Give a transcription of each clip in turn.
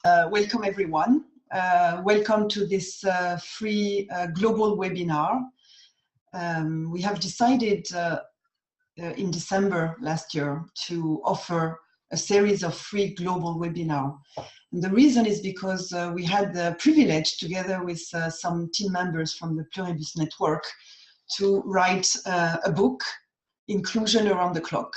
Welcome everyone. Welcome to this free global webinar. We have decided in December last year to offer a series of free global webinar. And the reason is because we had the privilege, together with some team members from the Pluribus network, to write a book, Inclusion Around the Clock.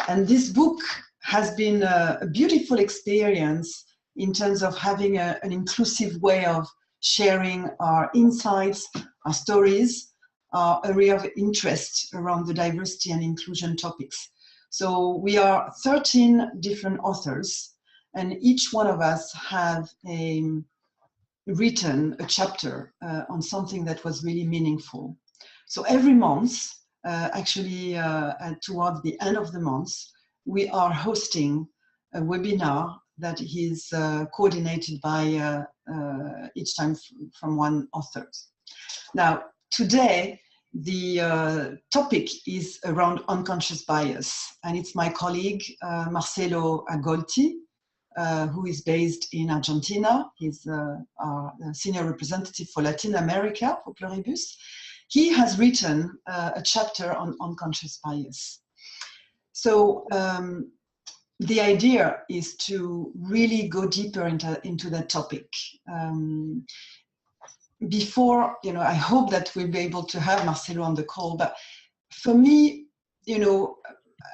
And this book has been a beautiful experience in terms of having an inclusive way of sharing our insights, our stories, our area of interest around the diversity and inclusion topics. So we are 13 different authors, and each one of us have written a chapter on something that was really meaningful. So every month, actually towards the end of the month, we are hosting a webinar that is coordinated by each time from one author. Now, today, the topic is around unconscious bias, and it's my colleague, Marcelo Agolti, who is based in Argentina. He's our senior representative for Latin America for Pluribus. He has written a chapter on unconscious bias. So the idea is to really go deeper into that topic. Before, I hope that we'll be able to have Marcelo on the call, but for me,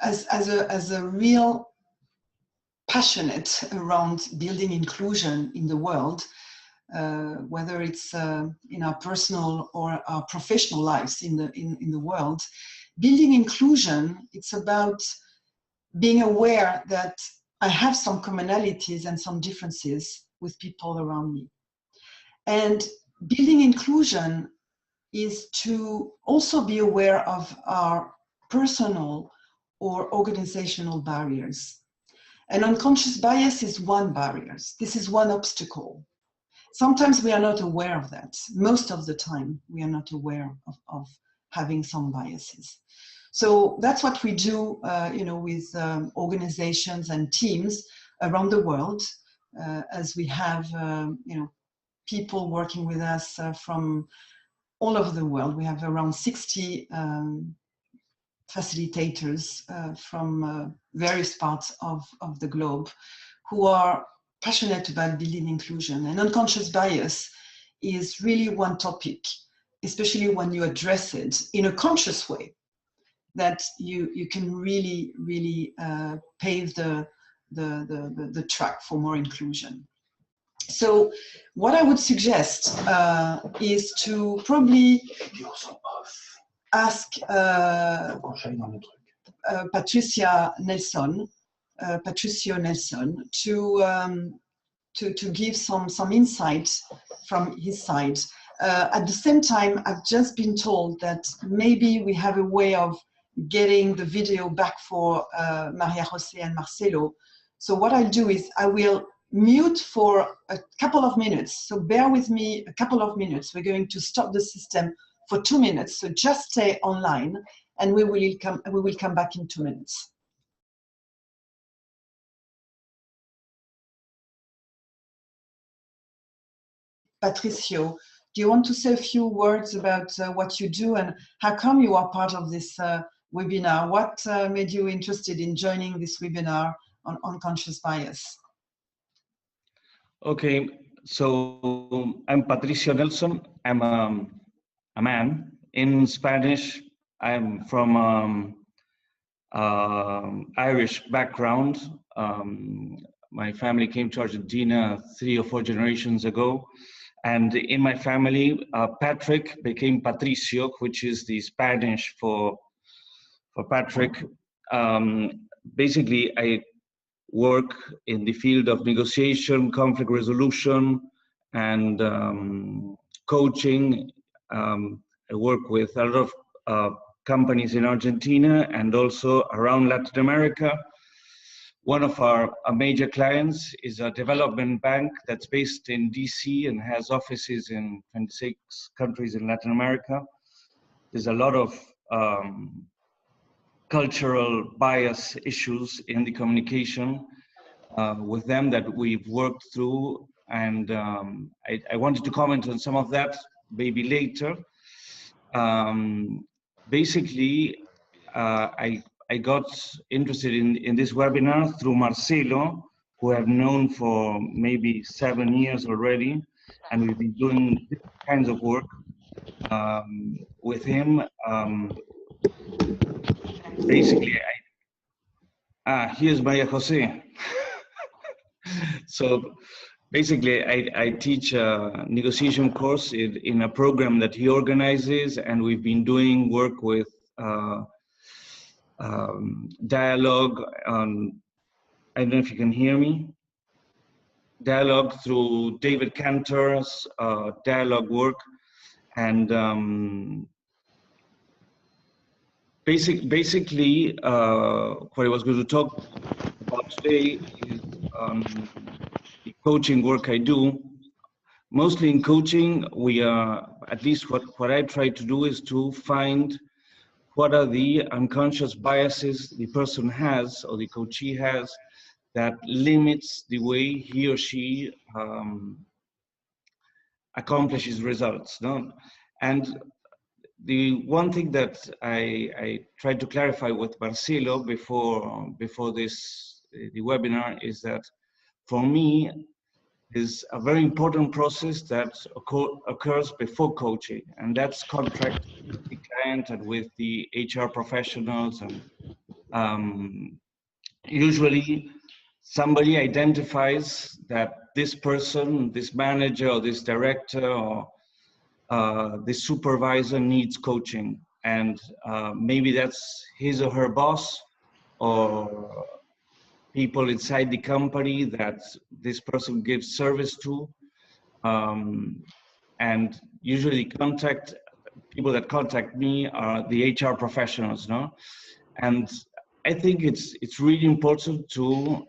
as a real passionate around building inclusion in the world, whether it's in our personal or our professional lives in the world, building inclusion, it's about being aware that I have some commonalities and some differences with people around me. And building inclusion is to also be aware of our personal or organizational barriers. And unconscious bias is one barrier. This is one obstacle. Sometimes we are not aware of that. Most of the time, we are not aware of having some biases. So that's what we do, with organizations and teams around the world, as we have, people working with us from all over the world. We have around 60 facilitators from various parts of the globe who are passionate about building inclusion. And unconscious bias is really one topic, especially when you address it in a conscious way, that you can really pave the track for more inclusion. So what I would suggest is to probably ask Patricio Nelson to give some insight from his side. At the same time, I've just been told that maybe we have a way of getting the video back for María, José, and Marcelo. So what I'll do is I will mute for a couple of minutes. So bear with me a couple of minutes. We're going to stop the system for 2 minutes. So just stay online, and we will come back in 2 minutes. Patricio, do you want to say a few words about what you do and how come you are part of this webinar? What made you interested in joining this webinar on unconscious bias? Okay, so I'm Patricio Nelson. I'm a man. In Spanish, I'm from Irish background. My family came to Argentina 3 or 4 generations ago. And in my family, Patrick became Patricio, which is the Spanish for Patrick. Basically, I work in the field of negotiation, conflict resolution, and coaching. I work with a lot of companies in Argentina and also around Latin America. One of our major clients is a development bank that's based in DC and has offices in 26 countries in Latin America. There's a lot of cultural bias issues in the communication. with them that we've worked through, and I wanted to comment on some of that maybe later. Basically, I got interested in this webinar through Marcelo, who I've known for maybe 7 years already, and we've been doing different kinds of work with him. Basically, here's María José. So basically, I teach a negotiation course in a program that he organizes, and we've been doing work with dialogue on, I don't know if you can hear me, dialogue through David Cantor's dialogue work, and basically what I was going to talk about today is the coaching work I do. Mostly in coaching, we are, at least what I try to do is to find what are the unconscious biases the person has, or the coachee has, that limits the way he or she accomplishes results. No? And the one thing that I tried to clarify with Marcelo before this the webinar is that for me is a very important process that occurs before coaching, and that's contact with the client and with the HR professionals. And usually somebody identifies that this person, this manager or this director or this supervisor needs coaching, and maybe that's his or her boss or people inside the company that this person gives service to, and usually people that contact me are the HR professionals, no? And I think it's really important to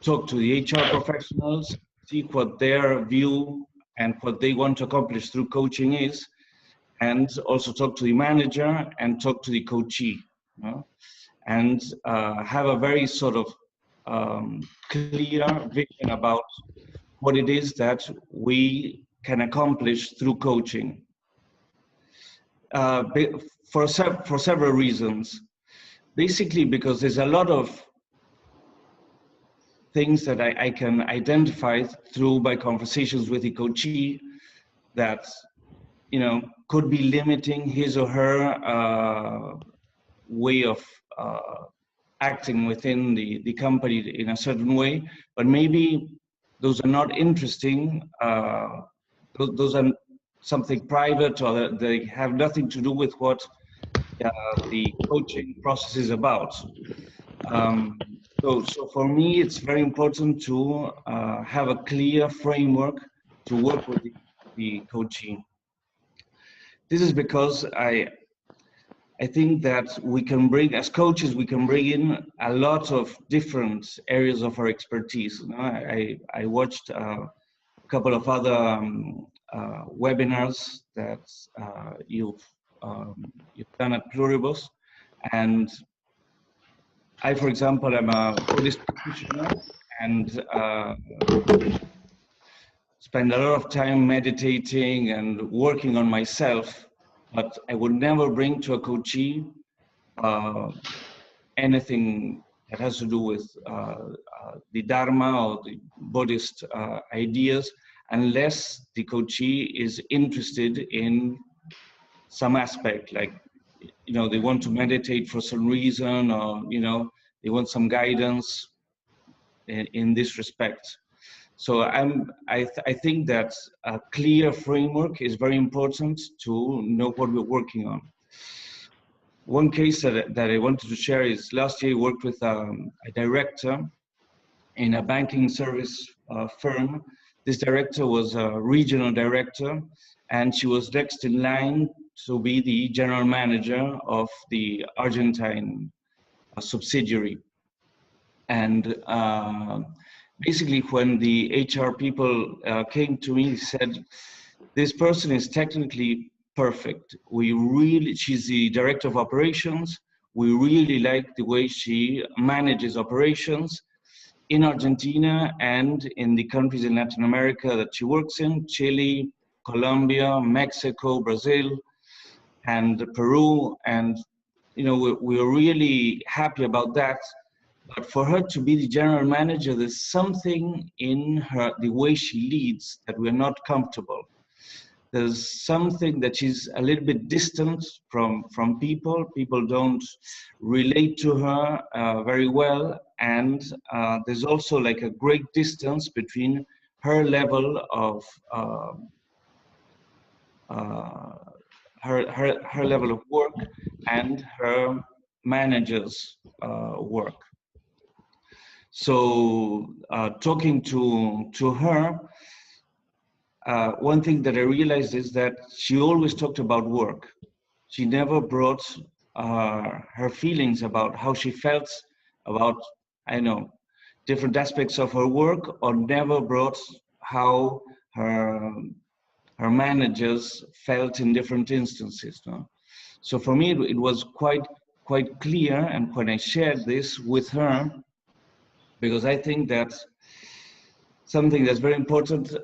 talk to the HR professionals, see what their view and what they want to accomplish through coaching is, and also talk to the manager and talk to the coachee, you know? And have a very sort of clear vision about what it is that we can accomplish through coaching. For several reasons. Basically, because there's a lot of things that I can identify through my conversations with the coachee that, you know, could be limiting his or her way of acting within the company in a certain way, but maybe those are not interesting. Those are something private, or they have nothing to do with what the coaching process is about. So for me, it's very important to have a clear framework to work with the coachee. This is because I think that we can bring, as coaches, we can bring in a lot of different areas of our expertise. You know, I watched a couple of other webinars that you've done at Pluribus, and I, for example, am a Buddhist practitioner and spend a lot of time meditating and working on myself, but I would never bring to a coachee anything that has to do with the Dharma or the Buddhist ideas, unless the coachee is interested in some aspect, like, you know, they want to meditate for some reason, or, you know, they want some guidance in this respect. So I think that a clear framework is very important to know what we're working on. One case that I wanted to share is last year I worked with a director in a banking service firm. This director was a regional director, and she was next in line to be the general manager of the Argentine subsidiary. And basically, when the HR people came to me, they said, this person is technically perfect. She's the director of operations. We really like the way she manages operations. in Argentina and in the countries in Latin America that she works in, Chile, Colombia, Mexico, Brazil, and Peru. And we're really happy about that. But for her to be the general manager, there's something in her, the way she leads, that we're not comfortable. There's something that she's a little bit distant from people. People don't relate to her very well. And there's also like a great distance between her level of her level of work and her manager's work. So talking to her, one thing that I realized is that she always talked about work. She never brought her feelings about how she felt about, different aspects of her work, or never brought how her managers felt in different instances. No? So for me, it was quite clear, and when I shared this with her, because I think that something that's very important,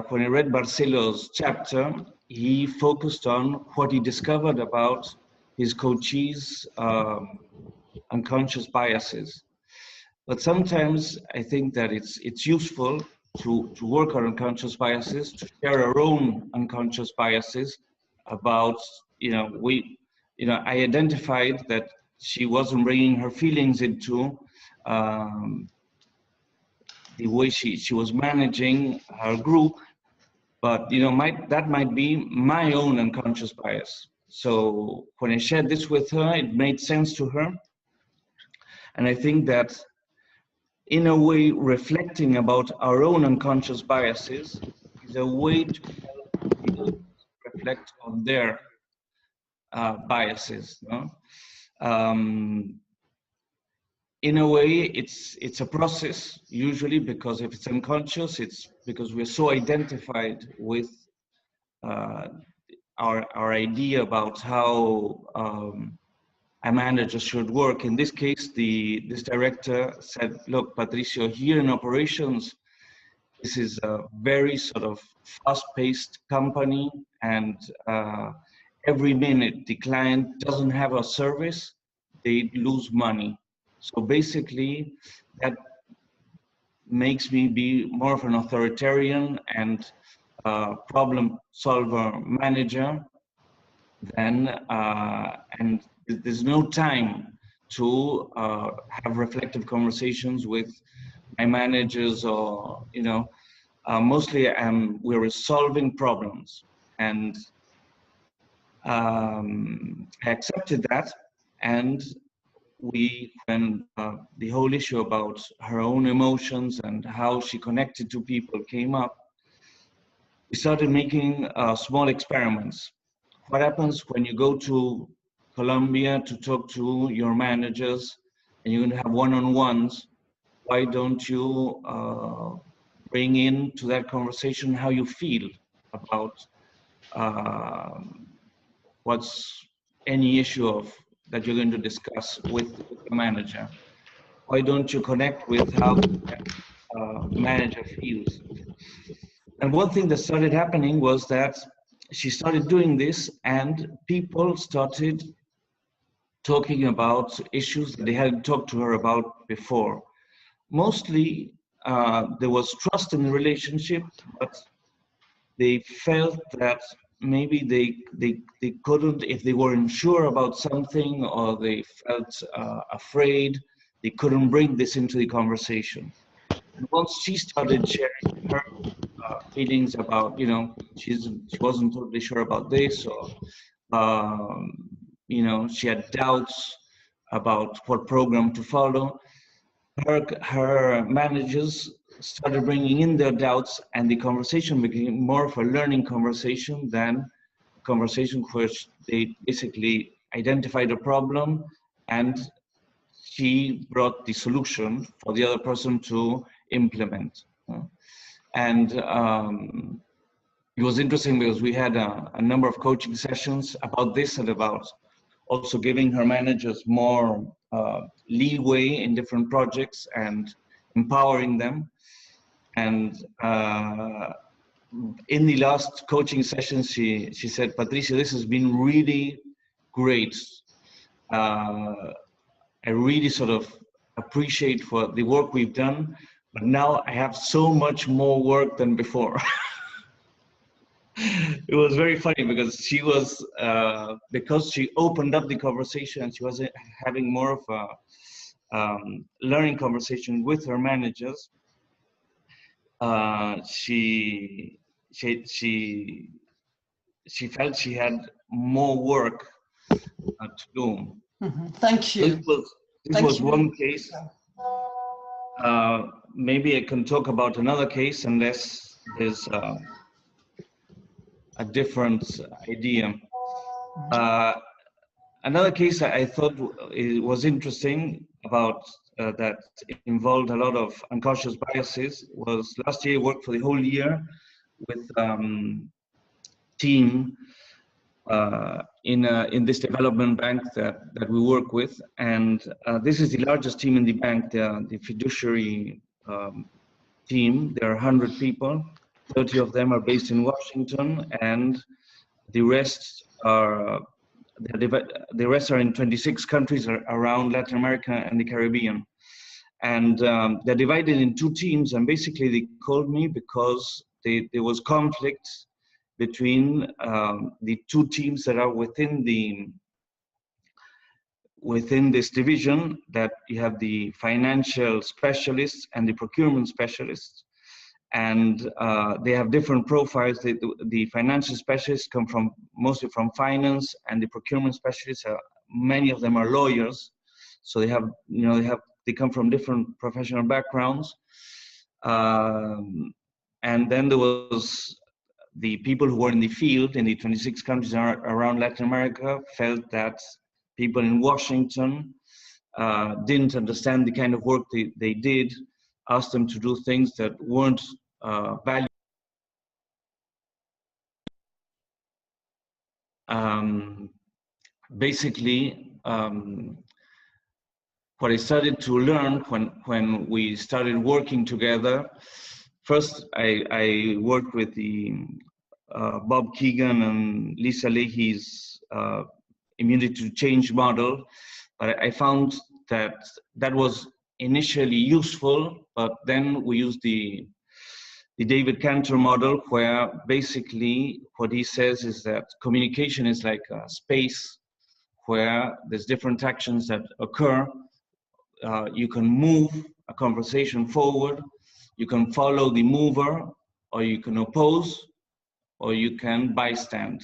when I read Marcelo's chapter, he focused on what he discovered about his coachees' unconscious biases. But sometimes I think that it's useful to work on unconscious biases, to share our own unconscious biases about, I identified that she wasn't bringing her feelings into the way she was managing her group, but that might be my own unconscious bias. So when I shared this with her, it made sense to her. And I think that in a way, reflecting about our own unconscious biases is a way to help people reflect on their biases. No? In a way, it's a process, usually, because if it's unconscious, it's because we're so identified with our idea about how a manager should work. In this case, this director said, look, Patricio, here in operations, this is a very sort of fast-paced company, and every minute the client doesn't have a service, they lose money. So basically, that makes me be more of an authoritarian and problem solver manager than, and there's no time to have reflective conversations with my managers, or, mostly we're solving problems. And I accepted that, and when the whole issue about her own emotions and how she connected to people came up, we started making small experiments. What happens when you go to Colombia to talk to your managers and you're going to have one-on-ones? Why don't you bring into that conversation how you feel about what's any issue that you're going to discuss with the manager? Why don't you connect with how the manager feels? And one thing that started happening was that she started doing this, and people started talking about issues that they hadn't talked to her about before. Mostly, there was trust in the relationship, but they felt that maybe they couldn't, if they weren't sure about something, or they felt afraid, they couldn't bring this into the conversation. And once she started sharing her feelings about, she wasn't totally sure about this, or she had doubts about what program to follow, her managers started bringing in their doubts, and the conversation became more of a learning conversation than a conversation where they basically identified a problem and she brought the solution for the other person to implement. And it was interesting because we had a number of coaching sessions about this, and about also giving her managers more leeway in different projects, and empowering them. And in the last coaching session, she said, Patricia, this has been really great. I really sort of appreciate for the work we've done, but now I have so much more work than before. It was very funny because she was, because she opened up the conversation and she was having more of a learning conversation with her managers. She felt she had more work to do. Mm-hmm. Thank you. This was one case. Maybe I can talk about another case unless there's a different idea. Another case I thought it was interesting about that involved a lot of unconscious biases was last year I worked for the whole year with team in this development bank that we work with, and this is the largest team in the bank, the fiduciary team. There are 100 people, 30 of them are based in Washington, and the rest are in 26 countries around Latin America and the Caribbean. And they're divided in two teams, and basically they called me because there was conflict between the two teams that are within this division, that you have the financial specialists and the procurement specialists, and they have different profiles. The financial specialists come mostly from finance, and the procurement specialists many of them are lawyers, so they have they come from different professional backgrounds. And then there was the people who were in the field in the 26 countries around Latin America felt that people in Washington didn't understand the kind of work they did, asked them to do things that weren't valued. Basically, what I started to learn when we started working together, first I worked with the Bob Keegan and Lisa Leahy's immunity to change model, but I found that was initially useful, but then we used the David Cantor model, where basically what he says is that communication is like a space where there's different actions that occur. You can move a conversation forward, you can follow the mover, or you can oppose, or you can bystand.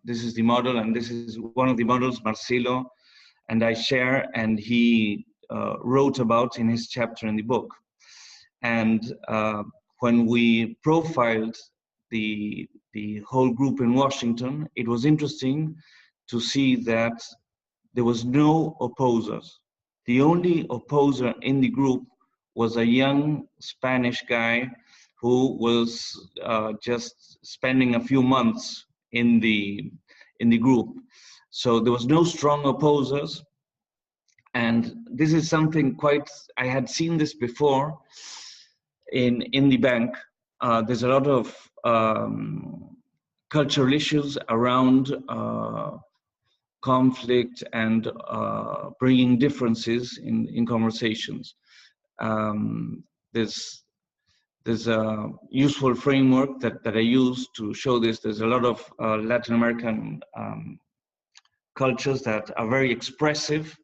This is the model, and this is one of the models Marcelo and I share, and he wrote about in his chapter in the book. And when we profiled the whole group in Washington, it was interesting to see that there was no opposers. The only opposer in the group was a young Spanish guy who was just spending a few months in the group. So there was no strong opposers. And this is something I had seen this before in the bank. There's a lot of cultural issues around conflict and bringing differences in conversations. There's a useful framework that I use to show this. There's a lot of Latin American cultures that are very expressive,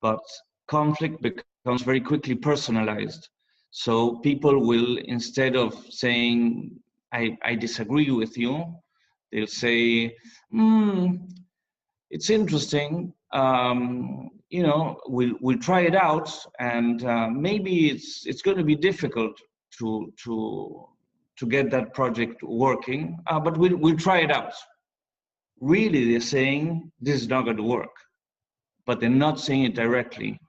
but conflict becomes very quickly personalized. So people will, instead of saying, I disagree with you, they'll say, it's interesting, we'll try it out, and maybe it's going to be difficult to get that project working, but we'll try it out. Really, they're saying this is not going to work, but they're not saying it directly.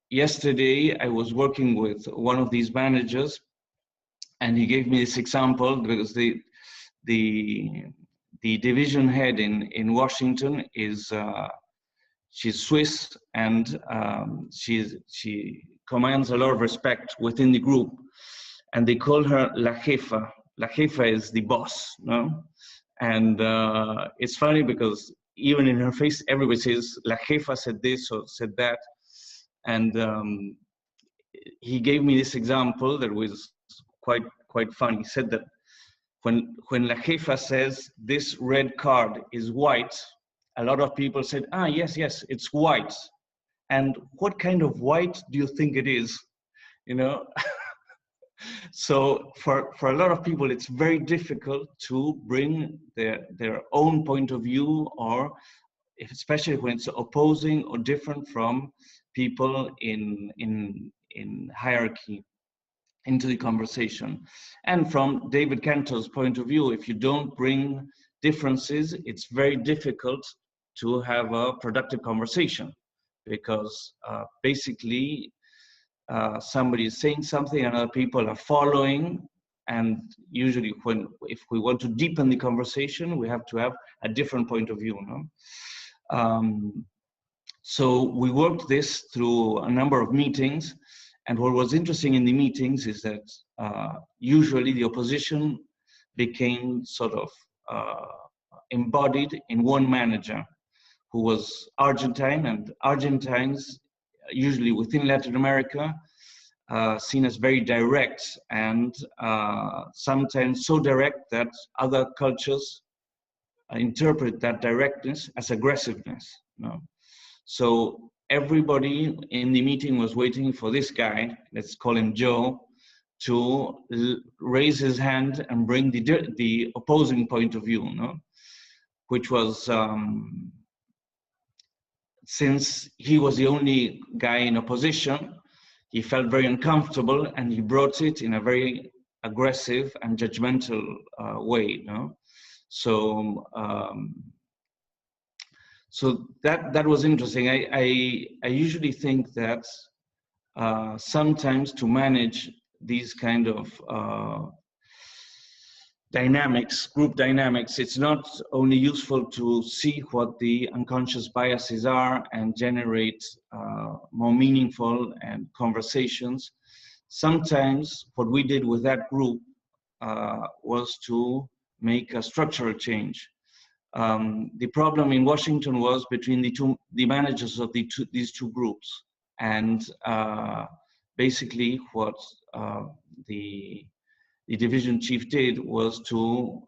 Yesterday, I was working with one of these managers, and he gave me this example because the division head in Washington is she's Swiss, and she commands a lot of respect within the group, and they call her La Jefa. La Jefa is the boss, no? And it's funny because even in her face, everybody says, La Jefa said this or said that. And he gave me this example that was quite funny. He said that when La Jefa says this red card is white, a lot of people said, ah, yes, it's white. And what kind of white do you think it is? You know? So for a lot of people, it's very difficult to bring their own point of view, or especially when it's opposing or different from people in hierarchy, into the conversation. And from David Cantor's point of view, if you don't bring differences, it's very difficult to have a productive conversation, because basically somebody is saying something and other people are following, and usually if we want to deepen the conversation, we have to have a different point of view, no? So we worked this through a number of meetings, and what was interesting in the meetings is that usually the opposition became sort of embodied in one manager who was Argentine, and Argentines, usually within Latin America, seen as very direct, and sometimes so direct that other cultures interpret that directness as aggressiveness. No? So everybody in the meeting was waiting for this guy, let's call him Joe, to raise his hand and bring the opposing point of view, no? Which was, since he was the only guy in opposition, he felt very uncomfortable, and he brought it in a very aggressive and judgmental way, no? So so that was interesting. I usually think that sometimes to manage these kind of dynamics, group dynamics, it's not only useful to see what the unconscious biases are and generate more meaningful and conversations. Sometimes what we did with that group was to make a structural change. The problem in Washington was between the managers of these two groups, and basically what the division chief did was to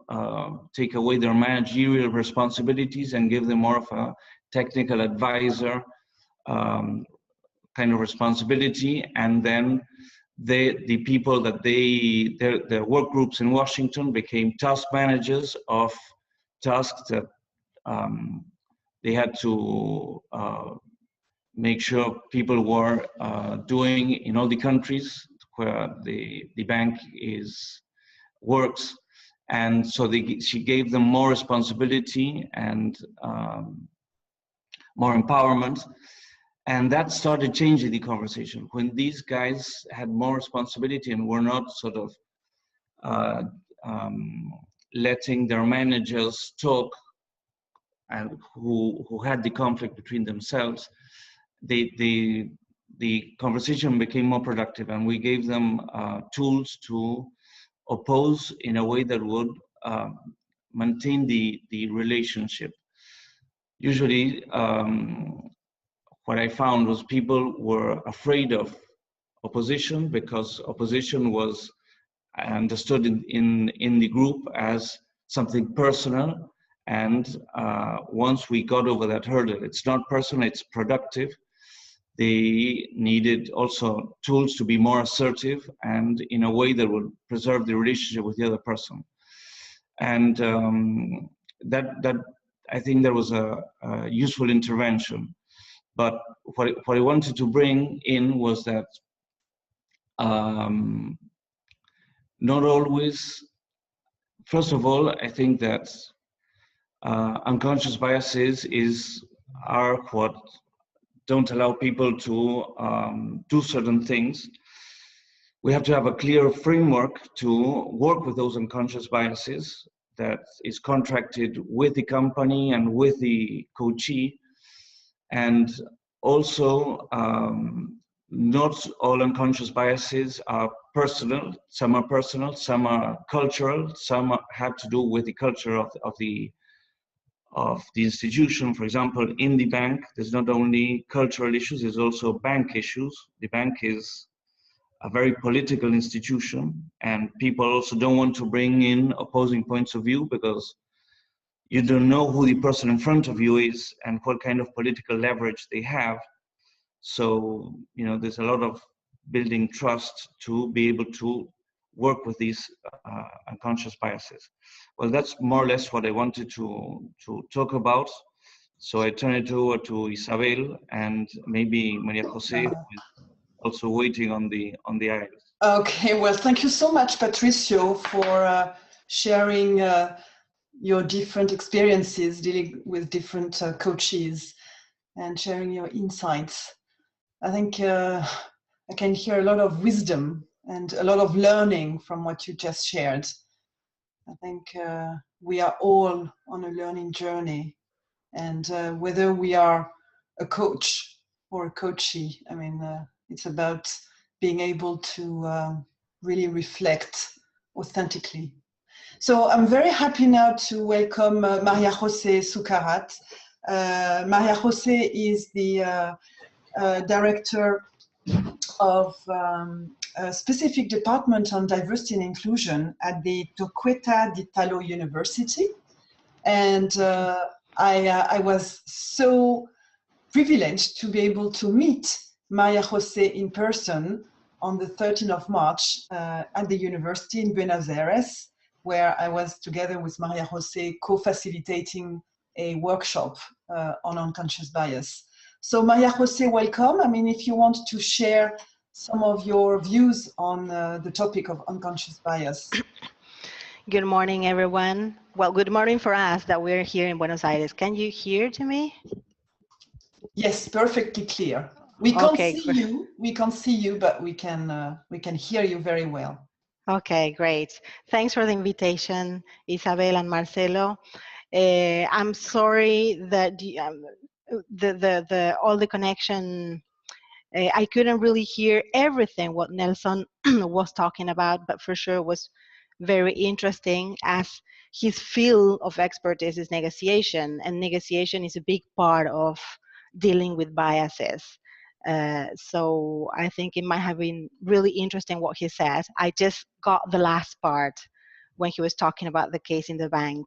take away their managerial responsibilities and give them more of a technical advisor kind of responsibility, and then the people that their work groups in Washington became task managers of tasks that they had to make sure people were doing in all the countries where the bank works. And so she gave them more responsibility and more empowerment. And that started changing the conversation. When these guys had more responsibility and were not sort of letting their managers talk, and who had the conflict between themselves, the conversation became more productive, and we gave them tools to oppose in a way that would maintain the relationship. Usually, what I found was people were afraid of opposition, because opposition was understood in the group as something personal. And once we got over that hurdle, it's not personal, it's productive. They needed also tools to be more assertive and in a way that would preserve the relationship with the other person. And that I think that was a useful intervention. But what I wanted to bring in was that not always, first of all, I think that unconscious biases are what don't allow people to do certain things. We have to have a clear framework to work with those unconscious biases that is contracted with the company and with the coachee. And also, not all unconscious biases are personal. Some are personal, some are cultural, some have to do with the culture of the institution. For example, in the bank, there's not only cultural issues, there's also bank issues. The bank is a very political institution, and people also don't want to bring in opposing points of view because you don't know who the person in front of you is and what kind of political leverage they have. So, you know, there's a lot of building trust to be able to work with these unconscious biases. Well, that's more or less what I wanted to talk about. So I turn it over to Isabelle and maybe María José, who is also waiting on the aisles. Okay, well, thank you so much, Patricio, for sharing your different experiences dealing with different coaches and sharing your insights. I think I can hear a lot of wisdom and a lot of learning from what you just shared. I think we are all on a learning journey, and whether we are a coach or a coachee, I mean, it's about being able to really reflect authentically. So I'm very happy now to welcome María José Succarat. María José is the director of a specific department on diversity and inclusion at the Torcuato di Tella University. And I was so privileged to be able to meet María José in person on the 13th of March at the university in Buenos Aires, where I was together with María José co-facilitating a workshop on unconscious bias. So María José, welcome. I mean, if you want to share some of your views on the topic of unconscious bias. Good morning, everyone. Well, good morning for us that we're here in Buenos Aires. Can you hear to me? Yes, perfectly clear. We can't see you. We can't see you, but we can hear you very well. Okay, great. Thanks for the invitation, Isabelle and Marcelo. I'm sorry that all the connection, I couldn't really hear everything what Nelson was talking about, but for sure was very interesting, as his field of expertise is negotiation, and negotiation is a big part of dealing with biases. So I think it might have been really interesting what he said. I just got the last part when he was talking about the case in the bank.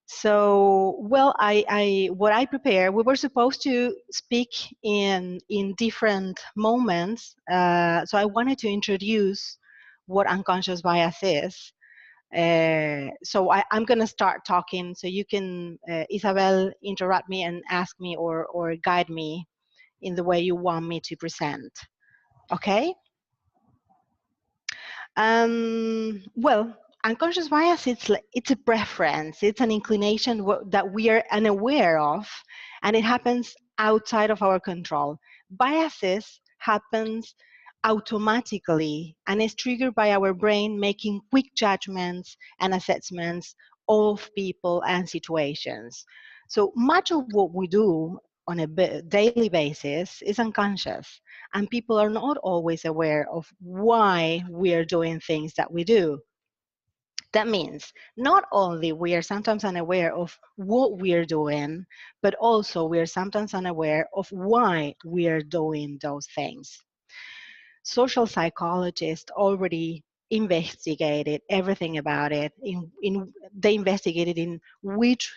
So, well, what I prepared, we were supposed to speak in different moments. So I wanted to introduce what unconscious bias is. So I'm going to start talking, so you can, Isabelle, interrupt me and ask me or guide me in the way you want me to present. Okay? Well, unconscious bias, it's a preference, it's an inclination that we are unaware of, and it happens outside of our control. Biases happens automatically and is triggered by our brain making quick judgments and assessments of people and situations. So much of what we do on a daily basis is unconscious, and people are not always aware of why we are doing things that we do. That means not only we are sometimes unaware of what we are doing, but also we are sometimes unaware of why we are doing those things. Social psychologists already investigated everything about it. They investigated in which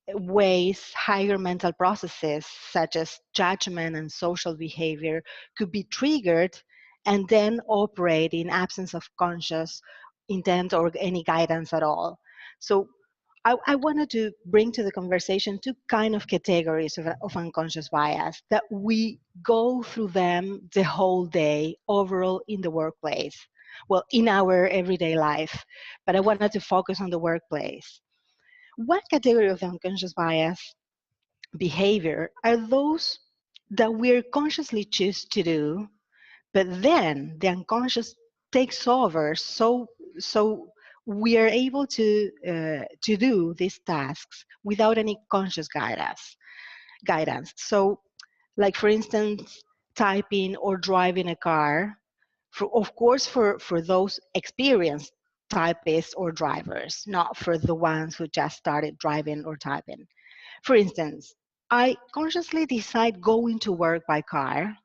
ways higher mental processes such as judgment and social behavior could be triggered and then operate in absence of conscious intent or any guidance at all. So I wanted to bring to the conversation two kind of categories of unconscious bias that we go through them the whole day overall in the workplace, well, in our everyday life, but I wanted to focus on the workplace. One category of unconscious bias behavior are those that we're consciously choose to do, but then the unconscious takes over, so we are able to do these tasks without any conscious guidance. guidance. So, like for instance, typing or driving a car, of course, for those experienced typists or drivers, not for the ones who just started driving or typing. For instance, I consciously decide going to work by car,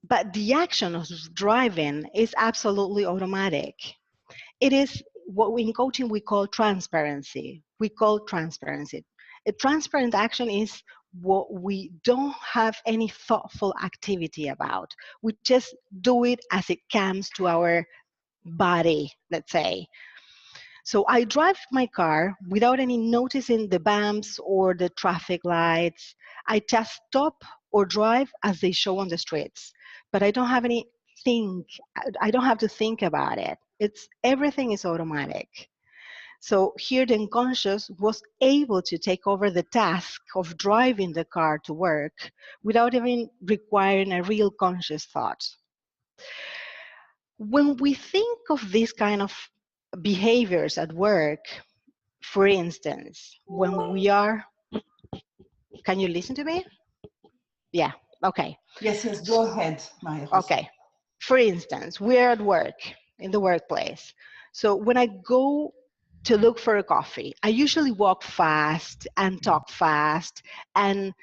but the action of driving is absolutely automatic. It is what in coaching we call transparency. A transparent action is what we don't have any thoughtful activity about. We just do it as it comes to our body, let's say. So I drive my car without any noticing the bumps or the traffic lights. I just stop or drive as they show on the streets. But I don't have I don't have to think about it. Everything is automatic. So here the unconscious was able to take over the task of driving the car to work without even requiring a real conscious thought. When we think of these kind of behaviors at work, for instance, when we are, can you listen to me? Yeah, okay. Yes, yes, go ahead, María José. Okay. For instance, we're at work, in the workplace. So when I go to look for a coffee, I usually walk fast and talk fast and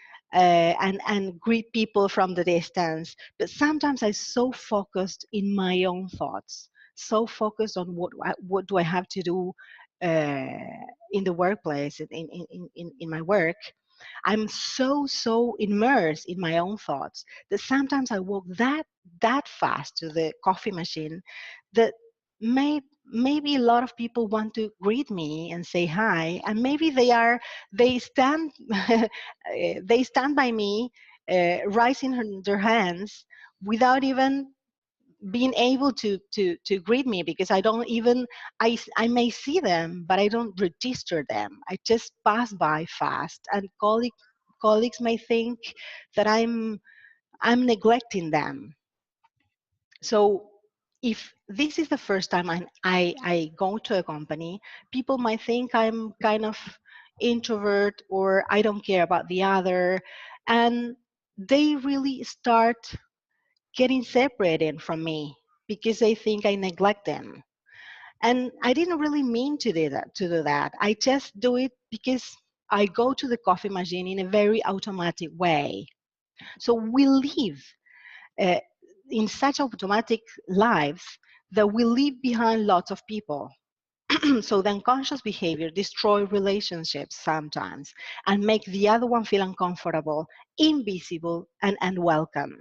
greet people from the distance. But sometimes I'm so focused in my own thoughts, so focused on what do I have to do in the workplace, in my work. I'm so immersed in my own thoughts that sometimes I walk that fast to the coffee machine that maybe a lot of people want to greet me and say hi, and maybe they stand they stand by me, raising their hands without even being able to greet me, because I don't even I may see them but I don't register them. I just pass by fast, and colleagues may think that I'm neglecting them. So if this is the first time I go to a company, people might think I'm kind of introvert or I don't care about the other, and they really start getting separated from me because they think I neglect them. And I didn't really mean to do that. I just do it because I go to the coffee machine in a very automatic way. So we live uh, in such automatic lives that we leave behind lots of people. So the unconscious behavior destroy relationships sometimes and make the other one feel uncomfortable, invisible, and unwelcome.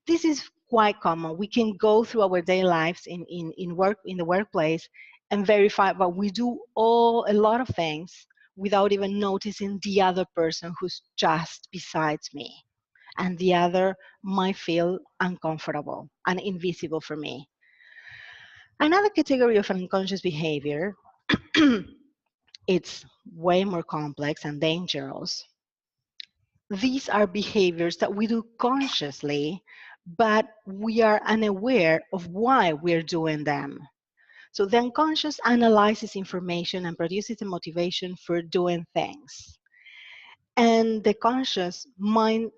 This is quite common. We can go through our daily lives in the workplace and verify, but we do a lot of things without even noticing the other person who's just besides me, and the other might feel uncomfortable and invisible for me. Another category of unconscious behavior, it's way more complex and dangerous. These are behaviors that we do consciously, but we are unaware of why we're doing them. So the unconscious analyzes information and produces the motivation for doing things. And the conscious mind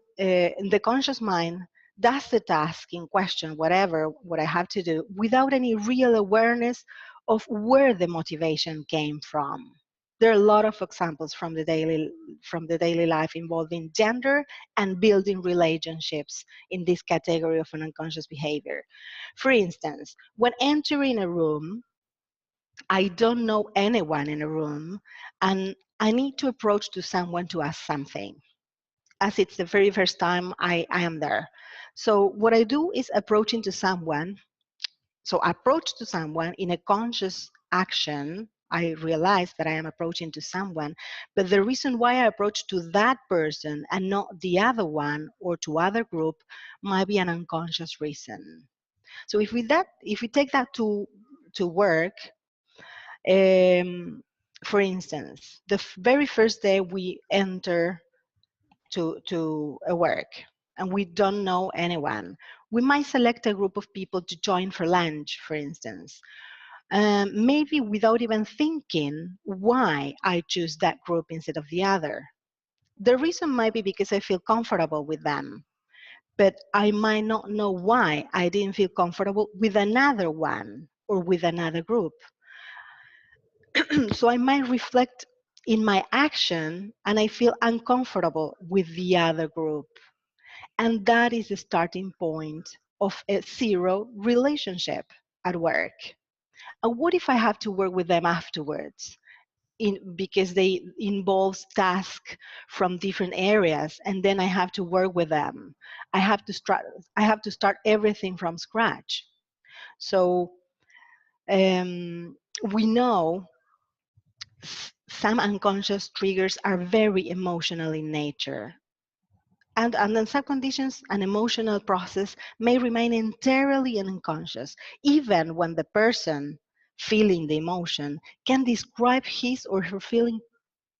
does the task in question, what I have to do, without any real awareness of where the motivation came from. There are a lot of examples from the daily life involving gender and building relationships in this category of an unconscious behavior. For instance, when entering a room, I don't know anyone in a room, and I need to approach to someone to ask something, as it's the very first time I am there. So what I do is approach to someone in a conscious action. I realize that I am approaching to someone, but the reason why I approach to that person and not the other one or to other group might be an unconscious reason. So if we take that to work, for instance, the very first day we enter to a work and we don't know anyone, we might select a group of people to join for lunch, for instance, maybe without even thinking why I choose that group instead of the other. The reason might be because I feel comfortable with them, but I might not know why I didn't feel comfortable with another one or with another group. So I might reflect in my action and I feel uncomfortable with the other group. And that is the starting point of a zero relationship at work. And what if I have to work with them afterwards? Because they involves tasks from different areas, and then I have to work with them. I have to start everything from scratch. So we know some unconscious triggers are very emotional in nature. And in some conditions, an emotional process may remain entirely unconscious, even when the person feeling the emotion can describe his or her feeling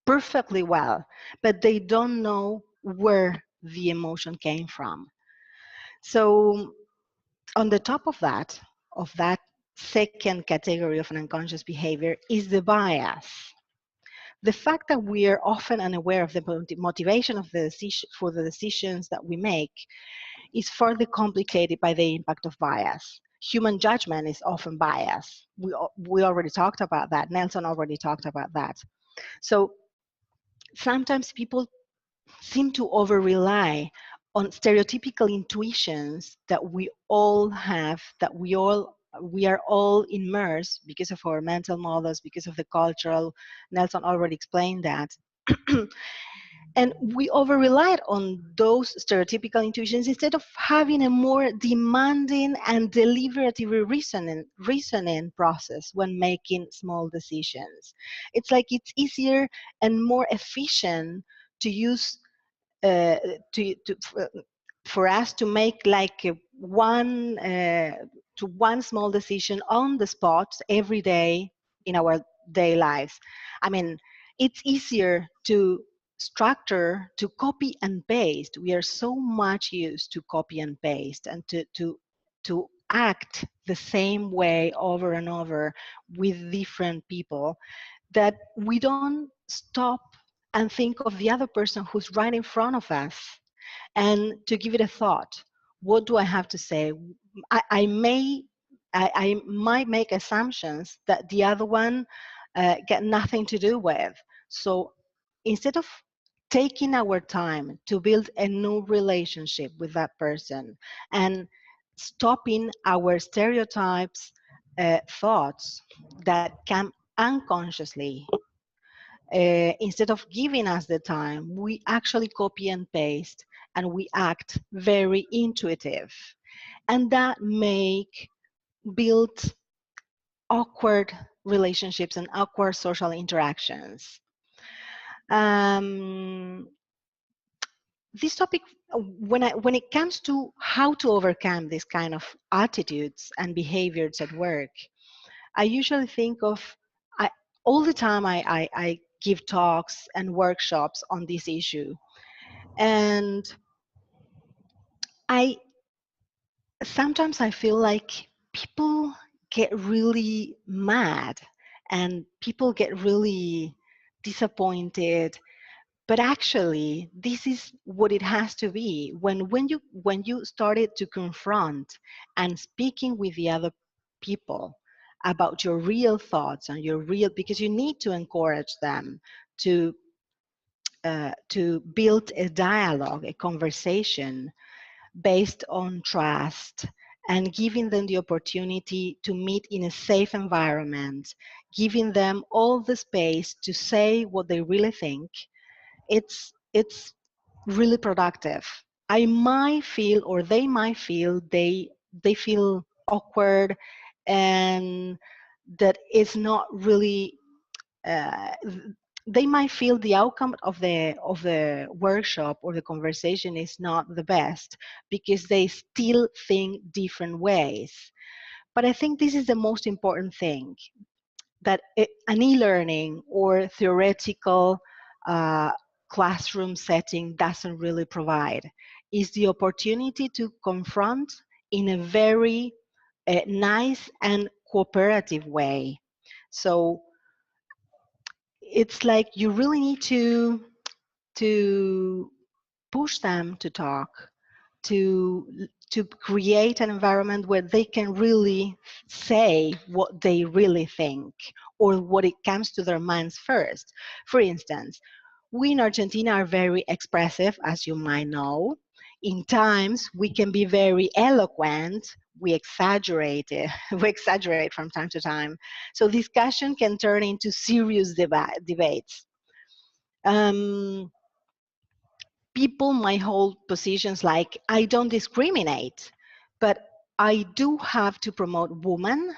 perfectly well, but they don't know where the emotion came from. So on the top of that second category of an unconscious behavior is the bias. The fact that we are often unaware of the motivation of the decision, for the decisions that we make is further complicated by the impact of bias. Human judgment is often biased. We already talked about that. Nelson already talked about that. So sometimes people seem to over rely on stereotypical intuitions that we all have, that we are all immersed because of our mental models, because of the cultural. Nelson already explained that. And we over relied on those stereotypical intuitions instead of having a more demanding and deliberative reasoning process when making small decisions. It's like it's easier and more efficient to use uh, to for us to make like one small decision on the spot every day in our day lives. I mean, it's easier to structure, to copy and paste. We are so much used to copy and paste and to act the same way over and over with different people, that we don't stop and think of the other person who's right in front of us and to give it a thought. What do I have to say? I might make assumptions that the other one get nothing to do with. So instead of taking our time to build a new relationship with that person and stopping our stereotypes thoughts that come unconsciously, instead of giving us the time, we actually copy and paste and we act very intuitive. And that make build awkward relationships and awkward social interactions. This topic, when it comes to how to overcome this kind of attitudes and behaviors at work, I usually think of, I, all the time I give talks and workshops on this issue. And sometimes I feel like people get really mad and people get really disappointed. But actually, this is what it has to be. When you started to confront and speaking with the other people about your real thoughts and your real, because you need to encourage them to build a dialogue, a conversation based on trust, and giving them the opportunity to meet in a safe environment, giving them all the space to say what they really think. It's really productive. I might feel, or they might feel, they feel awkward, and that it's not really uh, they might feel the outcome of the workshop or the conversation is not the best because they still think different ways. But I think this is the most important thing that an e-learning or theoretical uh, classroom setting doesn't really provide, is the opportunity to confront in a very nice and cooperative way. So it's like you really need to push them to talk, to create an environment where they can really say what they really think or what it comes to their minds first. For instance, we in Argentina are very expressive, as you might know. In times, we can be very eloquent. We exaggerate it. We exaggerate from time to time. So discussion can turn into serious debates. People might hold positions like, I don't discriminate, but I do have to promote women.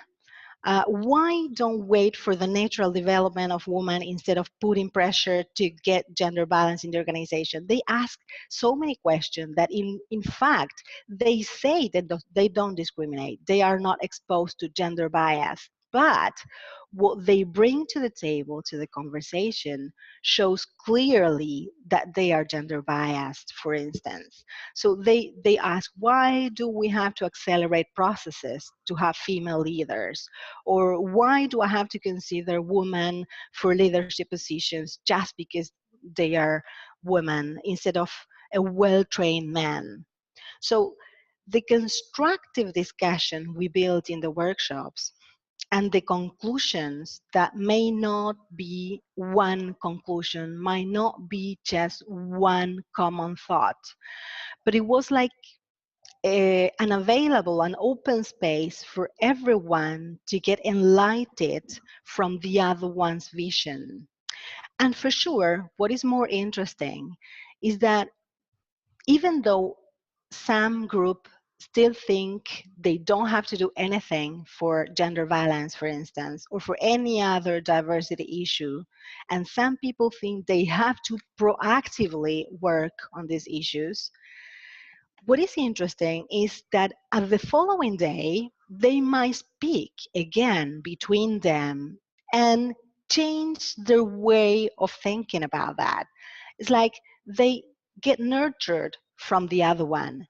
Why don't wait for the natural development of women instead of putting pressure to get gender balance in the organization? They ask so many questions that in fact, they say that they don't discriminate. They are not exposed to gender bias. But what they bring to the table, to the conversation, shows clearly that they are gender biased, for instance. So they ask, why do we have to accelerate processes to have female leaders? Or why do I have to consider women for leadership positions just because they are women instead of a well-trained man? So the constructive discussion we built in the workshops and the conclusions that may not be one conclusion, might not be just one common thought, but it was like an available, an open space for everyone to get enlightened from the other one's vision. And for sure, what is more interesting is that even though some group still think they don't have to do anything for gender balance, for instance, or for any other diversity issue, and some people think they have to proactively work on these issues, what is interesting is that at the following day, they might speak again between them and change their way of thinking about that. It's like they get nurtured from the other one.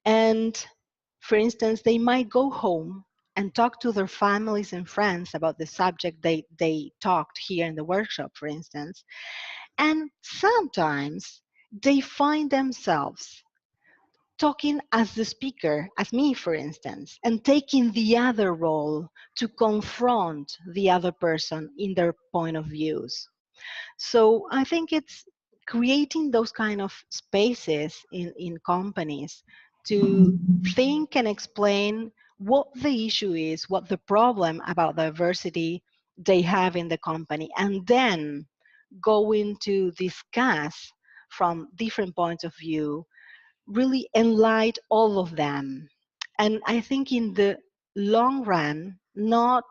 And for instance, they might go home and talk to their families and friends about the subject they talked here in the workshop, for instance. And sometimes they find themselves talking as the speaker, as me, for instance, and taking the other role to confront the other person in their point of views. So I think it's creating those kind of spaces in companies to think and explain what the issue is, what the problem about diversity they have in the company, and then going to discuss from different points of view, really enlighten all of them. And I think in the long run, not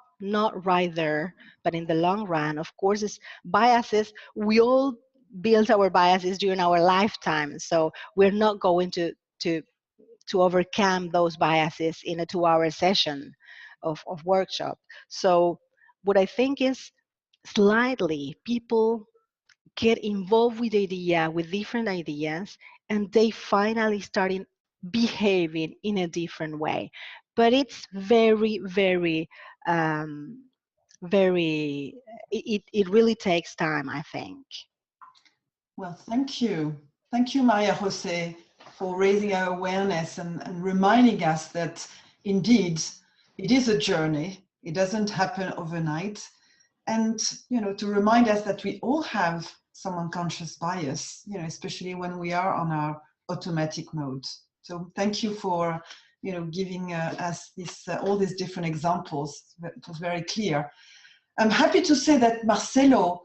right there, but in the long run, of course, it's biases. We all build our biases during our lifetime, so we're not going to overcome those biases in a 2-hour session of workshop. So what I think is slightly people get involved with with different ideas, and they finally starting behaving in a different way. But it's very, very, um, very, it really takes time, I think. Well, thank you. Thank you, Maria Jose, for raising our awareness and reminding us that indeed it is a journey. It doesn't happen overnight. And, to remind us that we all have some unconscious bias, especially when we are on our automatic mode. So thank you for, giving us all these different examples. It was very clear. I'm happy to say that Marcelo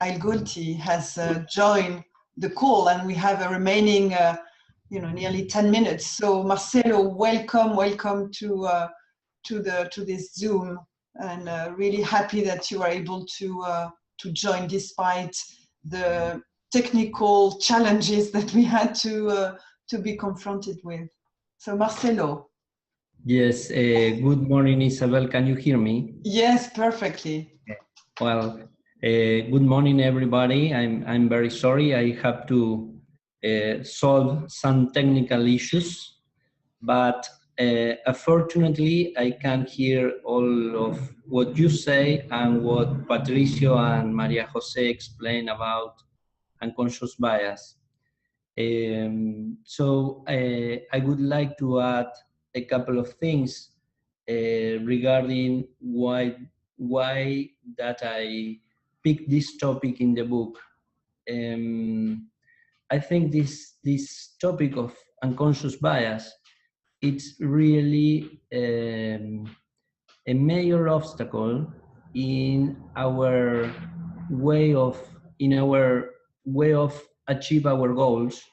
Agolti has joined the call, and we have a remaining, nearly 10 minutes. So Marcelo, welcome to this Zoom, and really happy that you are able to join despite the technical challenges that we had to be confronted with. So Marcelo. Yes, good morning, Isabelle. Can you hear me? Yes, perfectly. Well, good morning, everybody. I'm very sorry. I have to solve some technical issues, but fortunately, I can hear all of what you say and what Patricio and Maria Jose explain about unconscious bias. So I would like to add a couple of things regarding why that I picked this topic in the book. I think this topic of unconscious bias, it's really a major obstacle in our way of achieve our goals,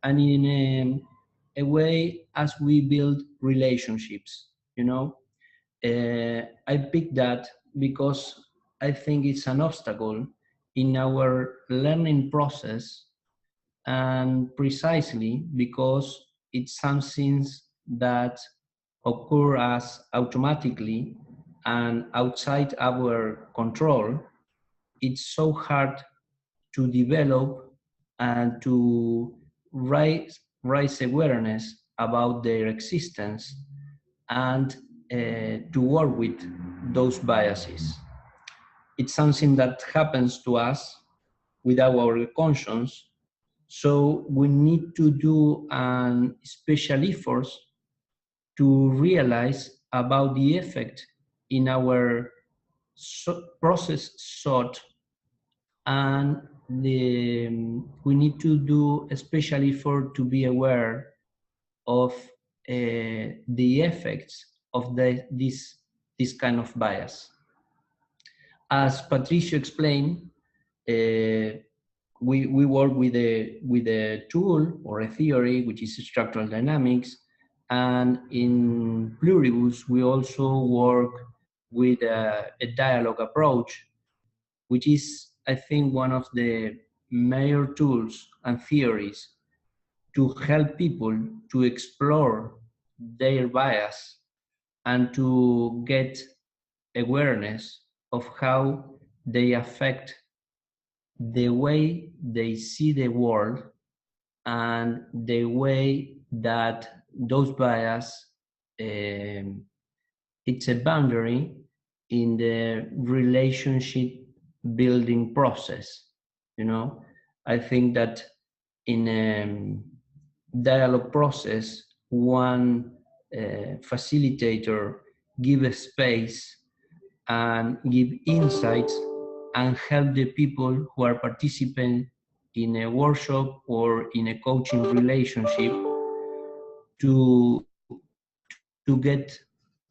and in a way as we build relationships. I picked that because I think it's an obstacle in our learning process, and precisely because it's something that occur as automatically and outside our control. It's so hard to develop and to raise awareness about their existence, and to work with those biases. It's something that happens to us without our conscience, so we need to do an special effort to realize about the effect in our process thought, and we need to do a special effort to be aware of the effects of this kind of bias. As Patricio explained, we work with a tool or a theory which is structural dynamics, and in Pluribus we also work with a dialogue approach, which is, I think, one of the major tools and theories to help people to explore their bias and to get awareness of how they affect the way they see the world and the way that those bias, it's a boundary in the relationship building process. I think that in a dialogue process, one facilitator give a space and give insights and help the people who are participating in a workshop or in a coaching relationship to get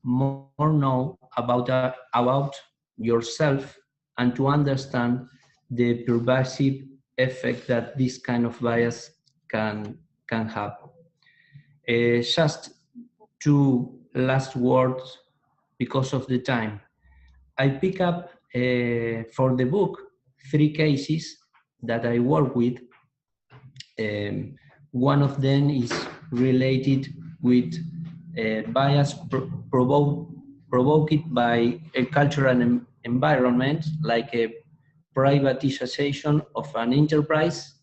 more know about yourself, and to understand the pervasive effect that this kind of bias can have. Just two last words because of the time. I pick up for the book 3 cases that I work with. One of them is related with bias provoked by a cultural environment, like a privatization of an enterprise,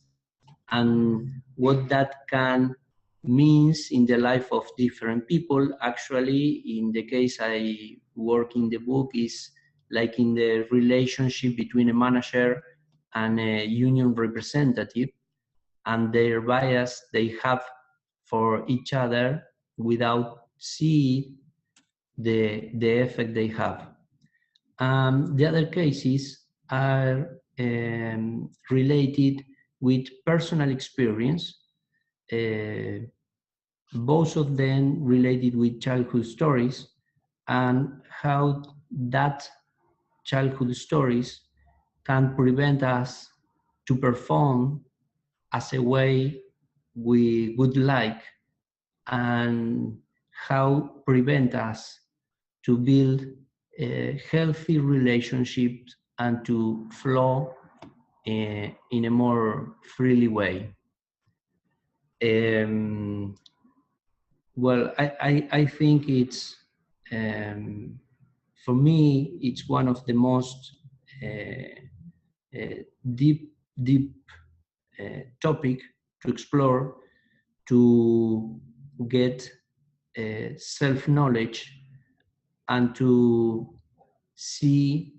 and what that can means in the life of different people. Actually, in the case I work in the book, is like in the relationship between a manager and a union representative, and their bias they have for each other without seeing the effect they have. The other cases are related with personal experience, both of them related with childhood stories, and how that childhood stories can prevent us to perform as a way we would like, and how prevent us to build a healthy relationship and to flow in a more freely way. Well, I think it's, for me, it's one of the most deep topic to explore, to get self-knowledge and to see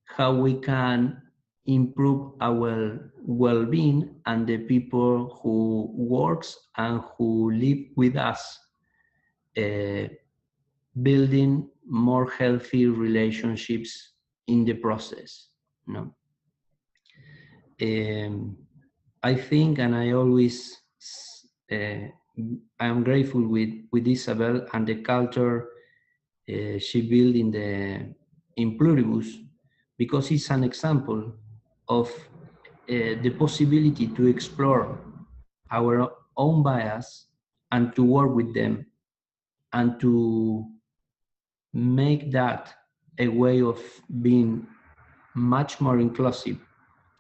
how we can improve our well-being and the people who works and who live with us, building more healthy relationships in the process. No, I think, and I always, I am grateful with Isabelle and the culture she built in Pluribus, because it's an example of the possibility to explore our own bias and to work with them and to make that a way of being much more inclusive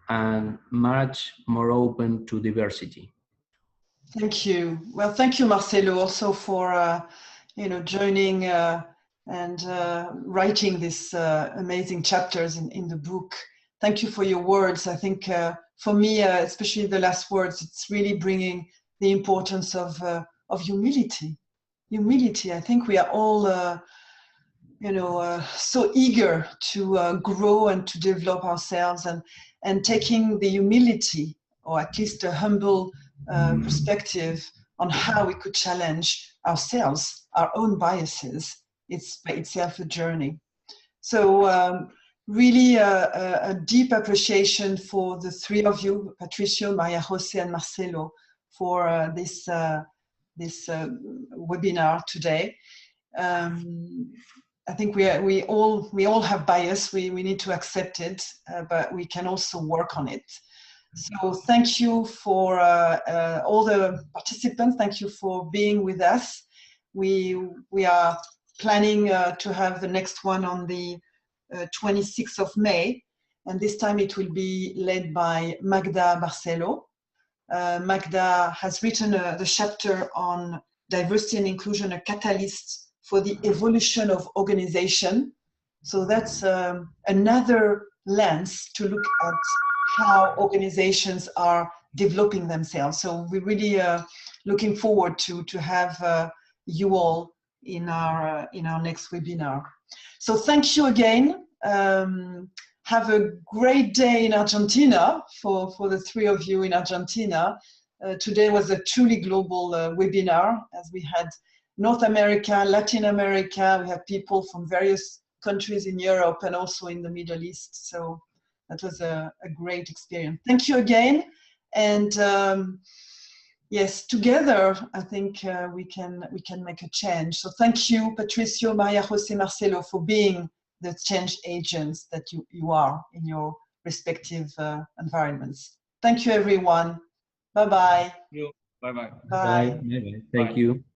and much more open to diversity. Thank you. Well, thank you, Marcelo, also for joining and writing these amazing chapters in the book. Thank you for your words. I think for me, especially the last words, it's really bringing the importance of humility. Humility. I think we are all, so eager to grow and to develop ourselves, and taking the humility, or at least a humble perspective on how we could challenge ourselves, our own biases. It's by itself a journey. So really a deep appreciation for the three of you, Patricio, María, José, and Marcelo, for this webinar today. I think we all have bias. We need to accept it, but we can also work on it. So thank you for all the participants. Thank you for being with us. We are planning to have the next one on the 26th of May, and this time it will be led by Magda Barcelo. Magda has written the chapter on diversity and inclusion, a catalyst for the evolution of organization. So that's another lens to look at how organizations are developing themselves. So we're really looking forward to have you all in our next webinar. So thank you again. Have a great day in Argentina for the three of you in Argentina. Today was a truly global webinar, as we had North America, Latin America, we have people from various countries in Europe and also in the Middle East. So that was a great experience. Thank you again. And yes, together, I think we can make a change. So thank you, Patricio, María, José, Marcelo, for being the change agents that you are in your respective environments. Thank you, everyone. Bye-bye. Bye-bye. Bye. Thank you.